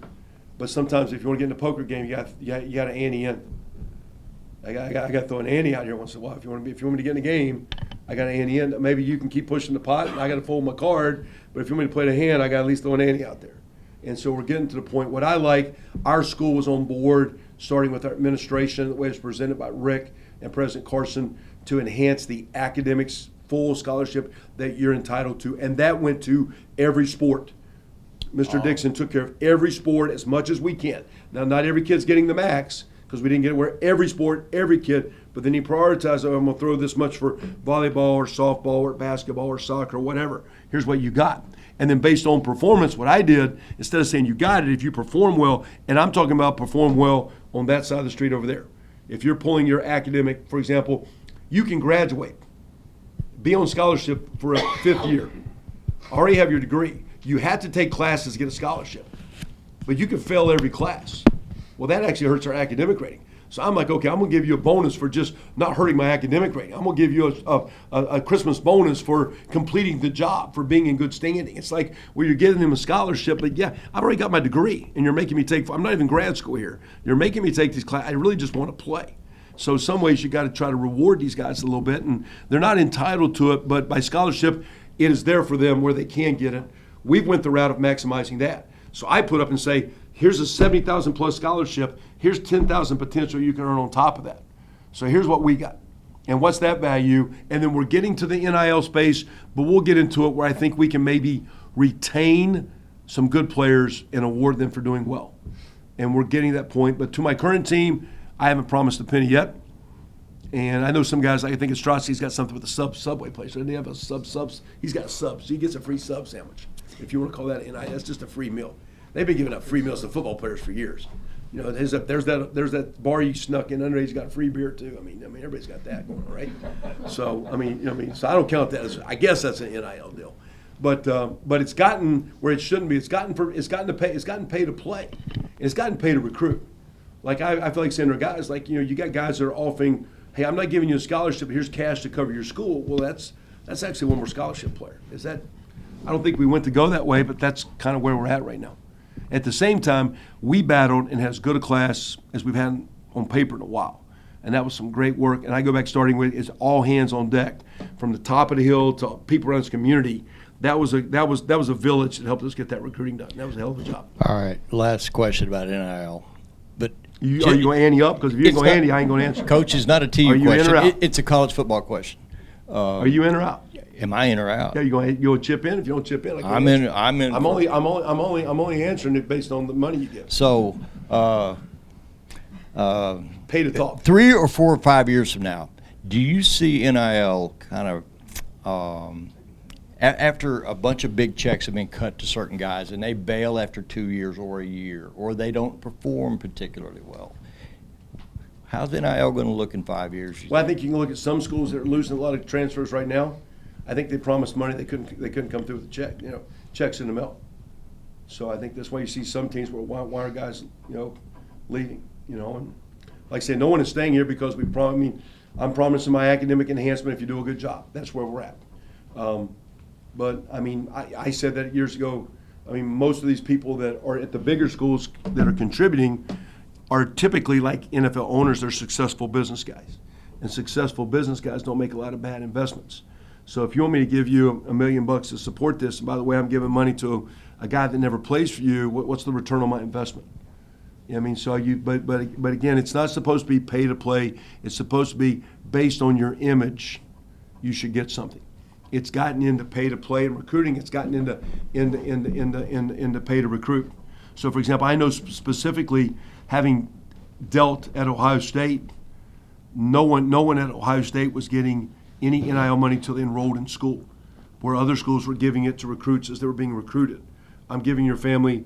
But sometimes if you want to get in a poker game, you got to ante in. I got to throw an ante out here once in a while. If you want me to get in the game, I got to ante in. Maybe you can keep pushing the pot, and I got to fold my card. But if you want me to play the hand, I got to at least throw an ante out there. And so we're getting to the point. What I like, our school was on board, starting with our administration, the way it was presented by Rick and President Carson, to enhance the academics full scholarship that you're entitled to. And that went to every sport. Mr. Dixon took care of every sport as much as we can. Now, not every kid's getting the max, because we didn't get it where every sport, every kid, but then he prioritized, I'm going to throw this much for volleyball or softball or basketball or soccer or whatever. Here's what you got. And then based on performance, what I did, instead of saying you got it, if you perform well, and I'm talking about perform well on that side of the street over there. If you're pulling your academic, for example, you can graduate, be on scholarship for a 5th year, already have your degree. You had to take classes to get a scholarship, but you can fail every class. Well, that actually hurts our academic rating. So I'm like, okay, I'm going to give you a bonus for just not hurting my academic rating. I'm going to give you a Christmas bonus for completing the job, for being in good standing. It's like, well, you're giving them a scholarship, but yeah, I've already got my degree, and you're making me I'm not even grad school here. You're making me take these classes. I really just want to play. So some ways you got to try to reward these guys a little bit, and they're not entitled to it, but by scholarship, it is there for them where they can get it. We've went the route of maximizing that. So I put up and say, here's a 70,000 plus scholarship. Here's 10,000 potential you can earn on top of that. So here's what we got. And what's that value? And then we're getting to the NIL space, but we'll get into it where I think we can maybe retain some good players and award them for doing well. And we're getting that point. But to my current team, I haven't promised a penny yet. And I know some guys, I think Ostrowski's got something with the Subway place. Doesn't he have a subs? He's got subs. So he gets a free sub sandwich. If you want to call that NIL, that's just a free meal. They've been giving out free meals to football players for years. You know, there's that bar you snuck in underage got free beer too. I mean, everybody's got that going on, right? So so I don't count that as. I guess that's an NIL deal, but it's gotten where it shouldn't be. It's gotten pay to play, and it's gotten pay to recruit. Like I feel like saying to guys, like you got guys that are offering, hey, I'm not giving you a scholarship, but here's cash to cover your school. Well, that's actually one more scholarship player. Is that? I don't think we went to go that way, but that's kind of where we're at right now. At the same time, we battled and had as good a class as we've had on paper in a while. And that was some great work. And I go back starting with it's all hands on deck. From the top of the hill to people around this community, that was a village that helped us get that recruiting done. That was a hell of a job. All right, last question about NIL. But Are you going to ante up? Because if you ain't going to ante, I ain't going to answer. Coach, it's not a TU Are you question. in or out? It's a college football question. Are you in or out? Am I in or out? Yeah, you going to chip in? If you don't chip in, I can't I'm in. answer. I'm in. I'm only answering it based on the money you get. So, Pay to talk. 3 or 4 or 5 years from now, do you see NIL kind of after a bunch of big checks have been cut to certain guys and they bail after 2 years or a year, or they don't perform particularly well? How's NIL going to look in 5 years? Well, I think you can look at some schools that are losing a lot of transfers right now. I think they promised money they couldn't come through with a check. Checks in the mail. So I think that's why you see some teams where why are guys leaving? And like I say, no one is staying here because I'm promising my academic enhancement if you do a good job. That's where we're at. But I said that years ago. Most of these people that are at the bigger schools that are contributing are typically like NFL owners. They're successful business guys, and successful business guys don't make a lot of bad investments. So if you want me to give you $1 million to support this, and by the way, I'm giving money to a guy that never plays for you, what's the return on my investment? But again, it's not supposed to be pay to play. It's supposed to be based on your image. You should get something. It's gotten into pay to play and recruiting. It's gotten into pay to recruit. So, for example, I know specifically, having dealt at Ohio State, no one at Ohio State was getting any NIL money until they enrolled in school, where other schools were giving it to recruits as they were being recruited. I'm giving your family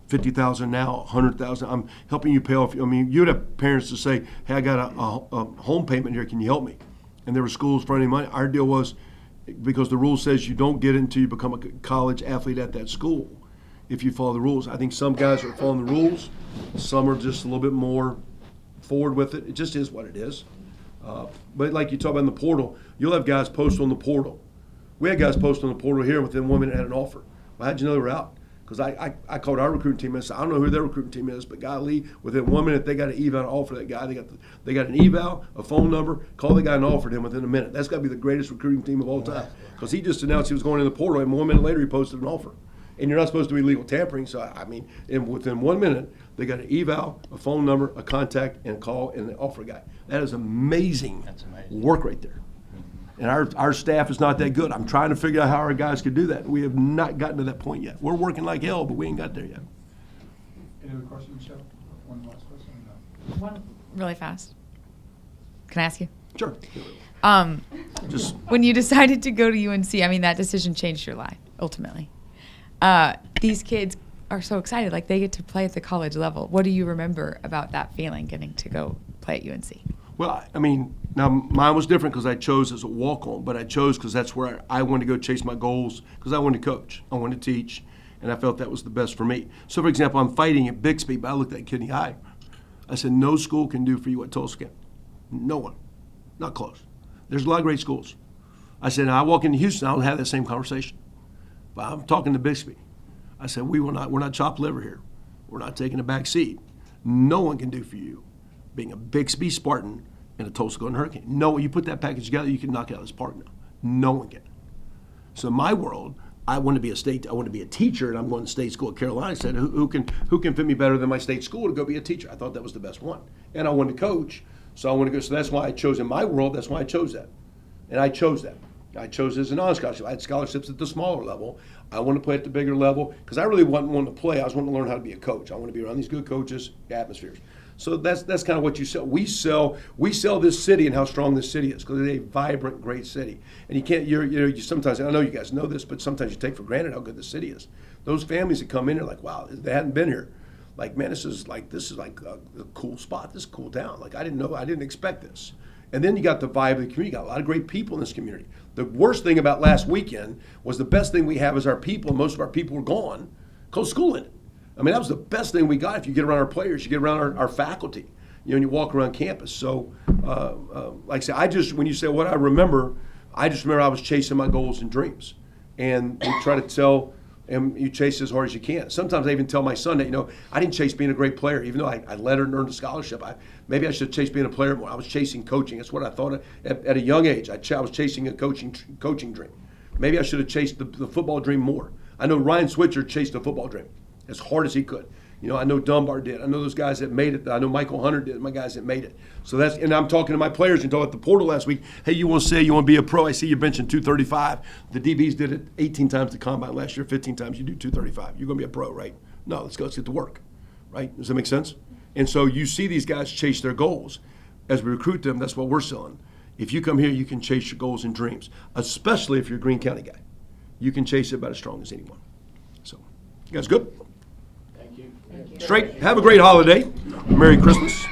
$50,000 now, $100,000. I'm helping you pay off. You'd have parents to say, "Hey, I got a home payment here. Can you help me?" And there were schools fronting money. Our deal was, because the rule says you don't get it until you become a college athlete at that school, if you follow the rules. I think some guys are following the rules. Some are just a little bit more forward with it. It just is what it is. But like you talk about in the portal, you'll have guys post on the portal. We had guys post on the portal here within 1 minute had an offer. Well, how'd you know they were out? Because I called our recruiting team and said, I don't know who their recruiting team is, but golly, within 1 minute they got an eval to offer that guy. They got an eval, a phone number, called the guy and offered him within a minute. That's got to be the greatest recruiting team of all time. Because he just announced he was going in the portal, and 1 minute later he posted an offer. And you're not supposed to be legal tampering, so within 1 minute they got an eval, a phone number, a contact, and a call, and an offer guy. That is amazing. That's amazing Work right there. And our staff is not that good. I'm trying to figure out how our guys could do that. We have not gotten to that point yet. We're working like hell, but we ain't got there yet. Any other questions, Michelle? One last question? No. One really fast. Can I ask you? Sure. Just When you decided to go to UNC, that decision changed your life, ultimately. These kids are so excited, like they get to play at the college level. What do you remember about that feeling, getting to go play at UNC? Well, now mine was different because I chose as a walk-on, but I chose because that's where I wanted to go chase my goals, because I wanted to coach, I wanted to teach, and I felt that was the best for me. So, for example, I'm fighting at Bixby, but I looked at that kid in the eye. I said, no school can do for you what Tulsa can. No one. Not close. There's a lot of great schools. I said, now I walk into Houston, I don't have that same conversation. But I'm talking to Bixby. I said, we're not chopped liver here. We're not taking a back seat. No one can do for you being a Bixby Spartan and a Tulsa Golden Hurricane. No, you put that package together, you can knock it out of this park now. No one can. So in my world, I want to be a teacher, and I'm going to state school at Carolina. I said, who can fit me better than my state school to go be a teacher? I thought that was the best one. And I wanted to coach, so I wanted to go. So that's why I chose in my world, that's why I chose that. And I chose that. I chose as a non-scholarship. I had scholarships at the smaller level. I want to play at the bigger level because I really wasn't wanting to play. I was wanting to learn how to be a coach. I want to be around these good coaches, atmospheres. So that's kind of what you sell. We sell this city and how strong this city is, because it's a vibrant, great city. And you can't. You sometimes, I know you guys know this, but sometimes you take for granted how good the city is. Those families that come in are like, wow, they hadn't been here. Like, man, this is like a cool spot. This is a cool town. Like, I didn't expect this. And then you got the vibe of the community. You got a lot of great people in this community. The worst thing about last weekend was the best thing we have is our people, and most of our people were gone because school ended. I mean, that was the best thing we got. If you get around our players, you get around our faculty, and you walk around campus. So, like I say, when you say what I remember I was chasing my goals and dreams. And we try to tell him, you chase as hard as you can. Sometimes I even tell my son that, I didn't chase being a great player, even though I led her and earned a scholarship. Maybe I should have chased being a player more. I was chasing coaching. That's what I thought at a young age. I was chasing a coaching dream. Maybe I should have chased the football dream more. I know Ryan Switzer chased the football dream as hard as he could. I know Dunbar did. I know those guys that made it. I know Michael Hunter did. My guys that made it. So and I'm talking to my players and talking at the portal last week. Hey, you want to be a pro? I see you benching 235. The DBs did it 18 times the combine last year, 15 times. You do 235. You're going to be a pro, right? No, let's get to work, right? Does that make sense? And so you see these guys chase their goals. As we recruit them, that's what we're selling. If you come here, you can chase your goals and dreams, especially if you're a Greene County guy. You can chase it about as strong as anyone. So, you guys good? Thank you. Straight. Have a great holiday. Merry Christmas.